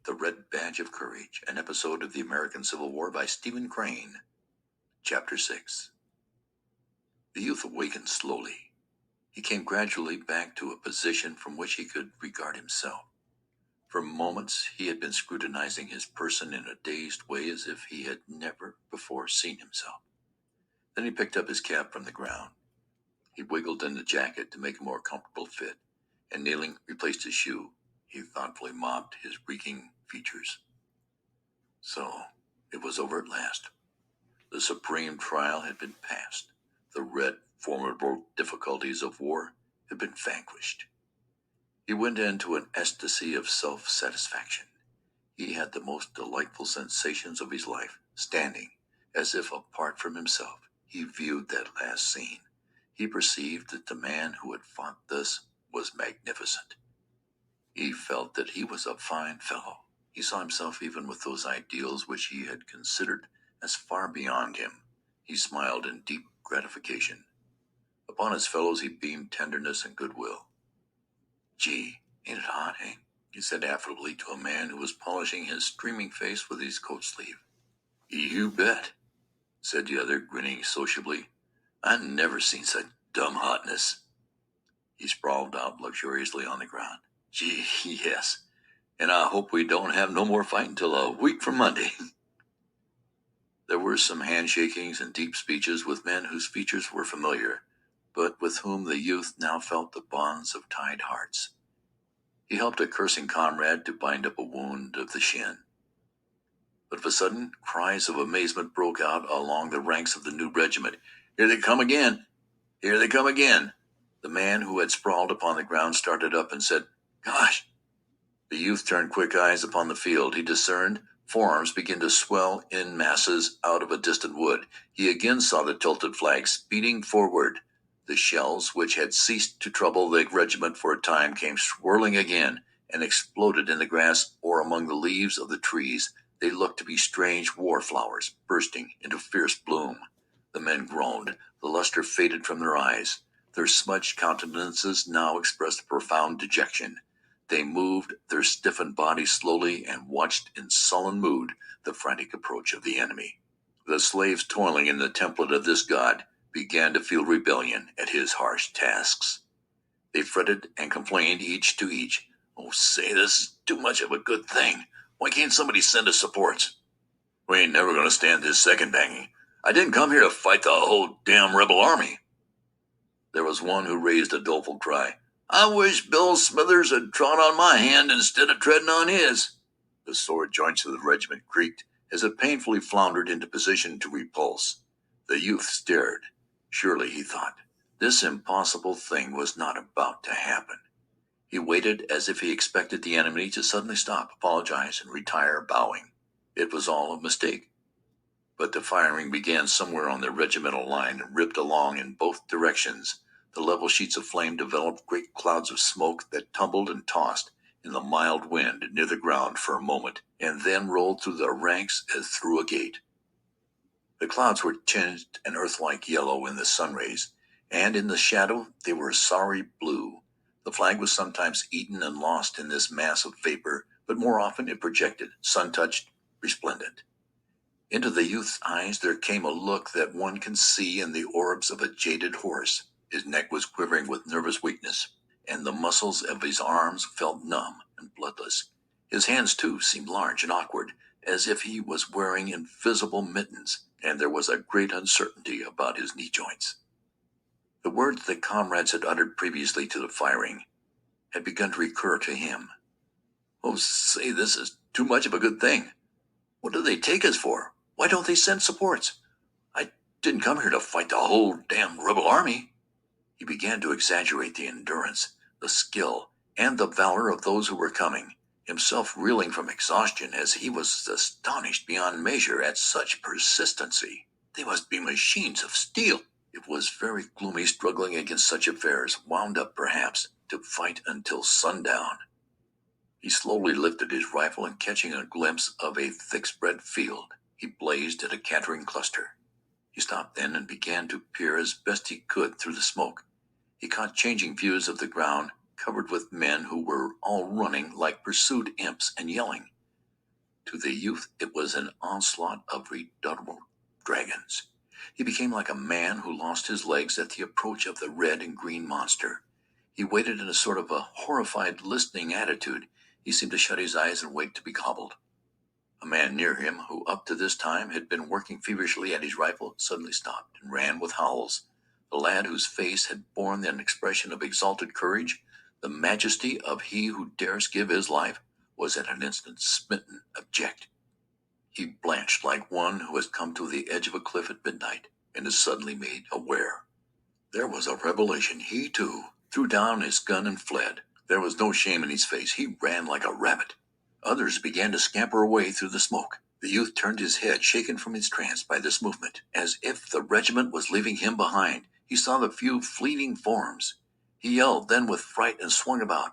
The Red Badge of Courage, an episode of the American Civil War by Stephen Crane. Chapter 6. The youth awakened slowly. He came gradually back to a position from which he could regard himself. For moments he had been scrutinizing his person in a dazed way as if he had never before seen himself. Then he picked up his cap from the ground. He wiggled in the jacket to make a more comfortable fit, and kneeling, replaced his shoe. He thoughtfully mopped his reeking features. So, it was over at last. The supreme trial had been passed. The red, formidable difficulties of war had been vanquished. He went into an ecstasy of self-satisfaction. He had the most delightful sensations of his life, standing, as if apart from himself. He viewed that last scene. He perceived that the man who had fought thus was magnificent. He felt that he was a fine fellow. He saw himself even with those ideals which he had considered as far beyond him. He smiled in deep gratification. Upon his fellows he beamed tenderness and goodwill. "Gee, ain't it hot, eh?" he said affably to a man who was polishing his streaming face with his coat sleeve. "You bet," said the other, grinning sociably. "I never seen such dumb hotness." He sprawled out luxuriously on the ground. "Gee, yes. And I hope we don't have no more fighting till a week from Monday." There were some handshakings and deep speeches with men whose features were familiar, but with whom the youth now felt the bonds of tied hearts. He helped a cursing comrade to bind up a wound of the shin. But of a sudden, cries of amazement broke out along the ranks of the new regiment. "Here they come again! Here they come again!" The man who had sprawled upon the ground started up and said, "Gosh!" The youth turned quick eyes upon the field. He discerned forms begin to swell in masses out of a distant wood. He again saw the tilted flag speeding forward. The shells, which had ceased to trouble the regiment for a time, came swirling again and exploded in the grass or among the leaves of the trees. They looked to be strange war flowers bursting into fierce bloom. The men groaned. The luster faded from their eyes. Their smudged countenances now expressed profound dejection. They moved their stiffened bodies slowly and watched in sullen mood the frantic approach of the enemy. The slaves toiling in the template of this god began to feel rebellion at his harsh tasks. They fretted and complained each to each. "Oh, say, this is too much of a good thing. Why can't somebody send us supports? We ain't never going to stand this second banging. I didn't come here to fight the whole damn rebel army." There was one who raised a doleful cry. "I wish Bill Smithers had trod on my hand instead of treading on his." The sword joints of the regiment creaked as it painfully floundered into position to repulse. The youth stared. Surely, he thought, this impossible thing was not about to happen. He waited as if he expected the enemy to suddenly stop, apologize, and retire bowing. It was all a mistake. But the firing began somewhere on the regimental line and ripped along in both directions. The level sheets of flame developed great clouds of smoke that tumbled and tossed in the mild wind near the ground for a moment, and then rolled through the ranks as through a gate. The clouds were tinged an earth-like yellow in the sun rays, and in the shadow they were a sorry blue. The flag was sometimes eaten and lost in this mass of vapor, but more often it projected, sun-touched, resplendent. Into the youth's eyes there came a look that one can see in the orbs of a jaded horse. His neck was quivering with nervous weakness, and the muscles of his arms felt numb and bloodless. His hands, too, seemed large and awkward, as if he was wearing invisible mittens, and there was a great uncertainty about his knee joints. The words that comrades had uttered previously to the firing had begun to recur to him. "Oh, say, this is too much of a good thing. What do they take us for? Why don't they send supports? I didn't come here to fight the whole damn rebel army." He began to exaggerate the endurance, the skill, and the valor of those who were coming, himself reeling from exhaustion as he was astonished beyond measure at such persistency. They must be machines of steel. It was very gloomy struggling against such affairs, wound up, perhaps, to fight until sundown. He slowly lifted his rifle and, catching a glimpse of a thick-spread field, he blazed at a cantering cluster. He stopped then and began to peer as best he could through the smoke. He caught changing views of the ground, covered with men who were all running like pursued imps and yelling. To the youth, it was an onslaught of redoubtable dragons. He became like a man who lost his legs at the approach of the red and green monster. He waited in a sort of a horrified, listening attitude. He seemed to shut his eyes and wait to be gobbled. A man near him, who up to this time had been working feverishly at his rifle, suddenly stopped and ran with howls. The lad, whose face had borne an expression of exalted courage, the majesty of he who dares give his life, was at an instant smitten abject. He blanched like one who has come to the edge of a cliff at midnight and is suddenly made aware. There was a revelation. He, too, threw down his gun and fled. There was no shame in his face. He ran like a rabbit. Others began to scamper away through the smoke. The youth turned his head, shaken from his trance by this movement, as if the regiment was leaving him behind. He saw the few fleeting forms. He yelled then with fright and swung about.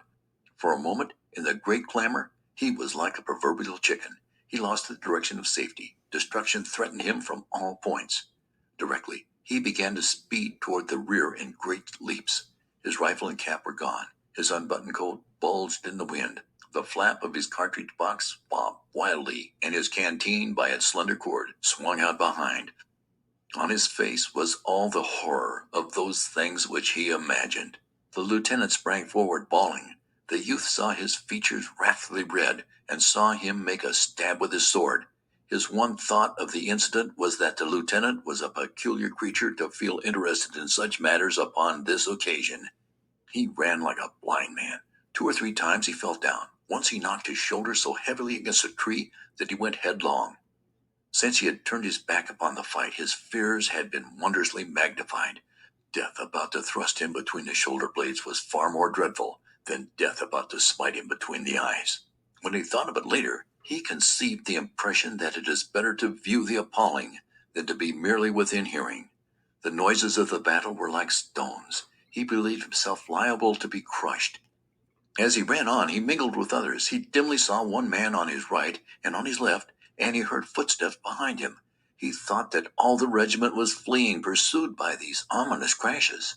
For a moment, in the great clamor, he was like a proverbial chicken. He lost the direction of safety. Destruction threatened him from all points. Directly, he began to speed toward the rear in great leaps. His rifle and cap were gone. His unbuttoned coat bulged in the wind. The flap of his cartridge box bobbed wildly, and his canteen, by its slender cord, swung out behind. On his face was all the horror of those things which he imagined. The lieutenant sprang forward, bawling. The youth saw his features wrathfully red, and saw him make a stab with his sword. His one thought of the incident was that the lieutenant was a peculiar creature to feel interested in such matters upon this occasion. He ran like a blind man. 2 or 3 times he fell down. Once he knocked his shoulder so heavily against a tree that he went headlong. Since he had turned his back upon the fight, his fears had been wondrously magnified. Death about to thrust him between the shoulder blades was far more dreadful than death about to smite him between the eyes. When he thought of it later, he conceived the impression that it is better to view the appalling than to be merely within hearing. The noises of the battle were like stones. He believed himself liable to be crushed. As he ran on, he mingled with others. He dimly saw one man on his right and on his left, and he heard footsteps behind him. He thought that all the regiment was fleeing, pursued by these ominous crashes.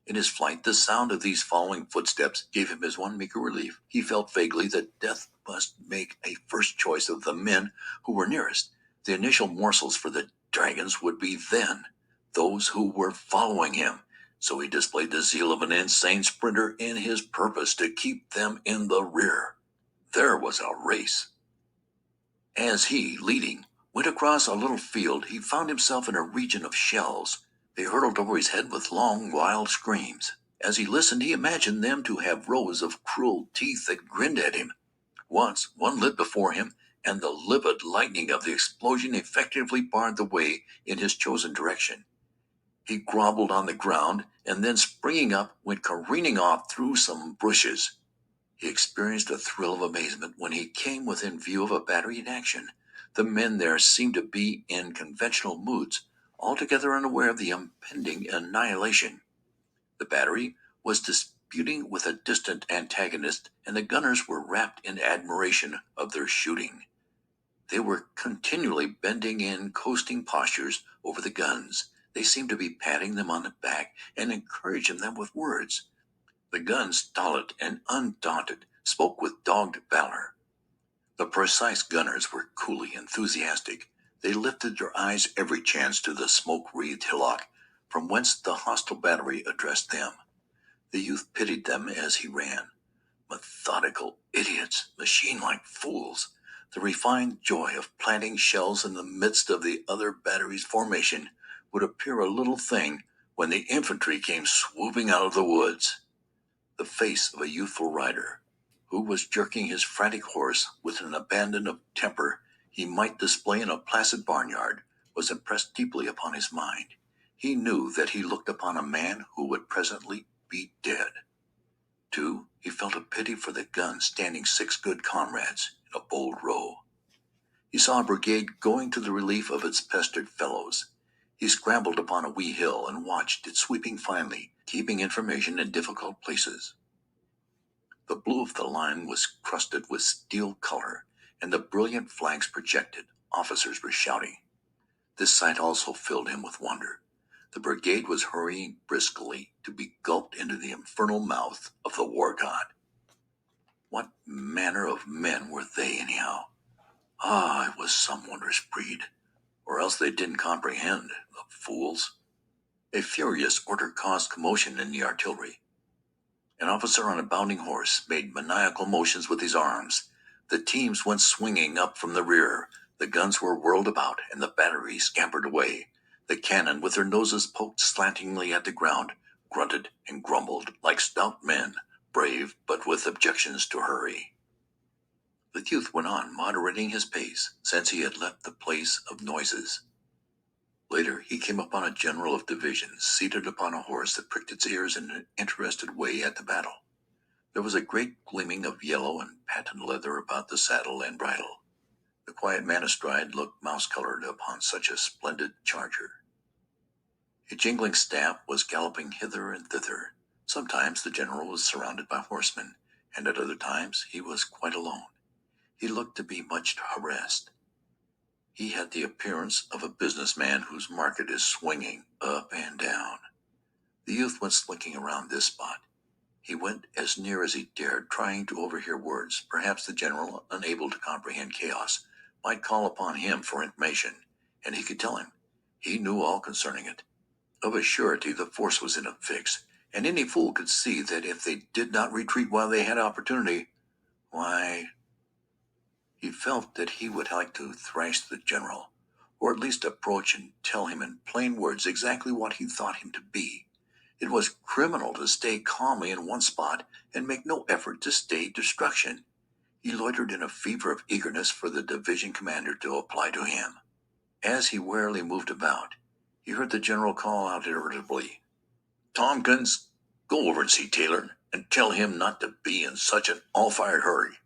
In his flight, the sound of these following footsteps gave him his one meager relief. He felt vaguely that death must make a first choice of the men who were nearest. The initial morsels for the dragons would be then those who were following him. So he displayed the zeal of an insane sprinter in his purpose to keep them in the rear. There was a race. As he, leading, went across a little field, he found himself in a region of shells. They hurtled over his head with long, wild screams. As he listened, he imagined them to have rows of cruel teeth that grinned at him. Once, one lit before him, and the livid lightning of the explosion effectively barred the way in his chosen direction. He groveled on the ground, and then springing up, went careening off through some bushes. He experienced a thrill of amazement when he came within view of a battery in action. The men there seemed to be in conventional moods, altogether unaware of the impending annihilation. The battery was disputing with a distant antagonist, and the gunners were wrapped in admiration of their shooting. They were continually bending in coasting postures over the guns. They seemed to be patting them on the back and encouraging them with words. The guns, stolid and undaunted, spoke with dogged valor. The precise gunners were coolly enthusiastic. They lifted their eyes every chance to the smoke-wreathed hillock, from whence the hostile battery addressed them. The youth pitied them as he ran. Methodical idiots, machine-like fools. The refined joy of planting shells in the midst of the other battery's formation would appear a little thing when the infantry came swooping out of the woods. The face of a youthful rider, who was jerking his frantic horse with an abandon of temper he might display in a placid barnyard, was impressed deeply upon his mind. He knew that he looked upon a man who would presently be dead. Too, he felt a pity for the guns standing 6 good comrades in a bold row. He saw a brigade going to the relief of its pestered fellows. He scrambled upon a wee hill and watched it sweeping finely, keeping information in difficult places. The blue of the line was crusted with steel color, and the brilliant flags projected. Officers were shouting. This sight also filled him with wonder. The brigade was hurrying briskly to be gulped into the infernal mouth of the war god. What manner of men were they, anyhow? Ah, it was some wondrous breed, or else they didn't comprehend, the fools. A furious order caused commotion in the artillery. An officer on a bounding horse made maniacal motions with his arms. The teams went swinging up from the rear. The guns were whirled about, and the battery scampered away. The cannon, with their noses poked slantingly at the ground, grunted and grumbled like stout men, brave but with objections to hurry. The youth went on, moderating his pace, since he had left the place of noises. Later, he came upon a general of division, seated upon a horse that pricked its ears in an interested way at the battle. There was a great gleaming of yellow and patent leather about the saddle and bridle. The quiet man astride looked mouse-colored upon such a splendid charger. A jingling staff was galloping hither and thither. Sometimes the general was surrounded by horsemen, and at other times he was quite alone. He looked to be much harassed. He had the appearance of a businessman whose market is swinging up and down. The youth went slinking around this spot. He went as near as he dared, trying to overhear words. Perhaps the general, unable to comprehend chaos, might call upon him for information, and he could tell him. He knew all concerning it. Of a surety the force was in a fix, and any fool could see that if they did not retreat while they had opportunity, why... He felt that he would like to thrash the general, or at least approach and tell him in plain words exactly what he thought him to be. It was criminal to stay calmly in one spot and make no effort to stay destruction. He loitered in a fever of eagerness for the division commander to apply to him. As he warily moved about, he heard the general call out irritably, "Tompkins, go over and see Taylor, and tell him not to be in such an all-fired hurry.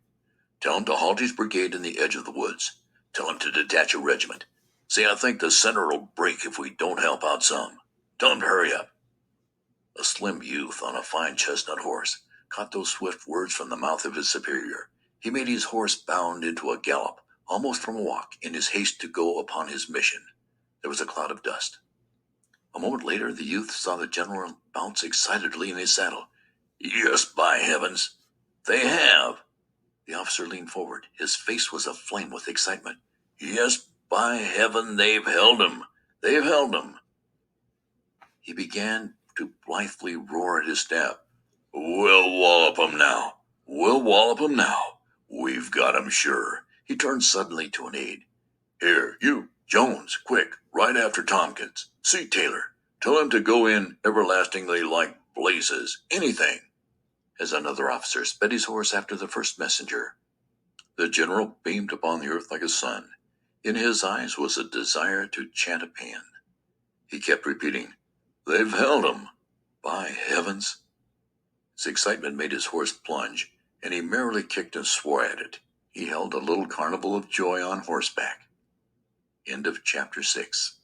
Tell him to halt his brigade in the edge of the woods. Tell him to detach a regiment. Say I think the center will break if we don't help out some. Tell him to hurry up." A slim youth on a fine chestnut horse caught those swift words from the mouth of his superior. He made his horse bound into a gallop, almost from a walk, in his haste to go upon his mission. There was a cloud of dust. A moment later, the youth saw the general bounce excitedly in his saddle. "Yes, by heavens, they have!" The officer leaned forward. His face was aflame with excitement. "Yes, by heaven, they've held him! They've held him!" He began to blithely roar at his staff. "We'll wallop 'em now! We'll wallop 'em now! We've got 'em sure!" He turned suddenly to an aide. "Here, you, Jones, quick, right after Tompkins. See Taylor. Tell him to go in everlastingly like blazes. Anything." As another officer sped his horse after the first messenger, the general beamed upon the earth like a sun. In his eyes was a desire to chant a paean. He kept repeating, "They've held him! By heavens!" His excitement made his horse plunge, and he merrily kicked and swore at it. He held a little carnival of joy on horseback. End of chapter 6.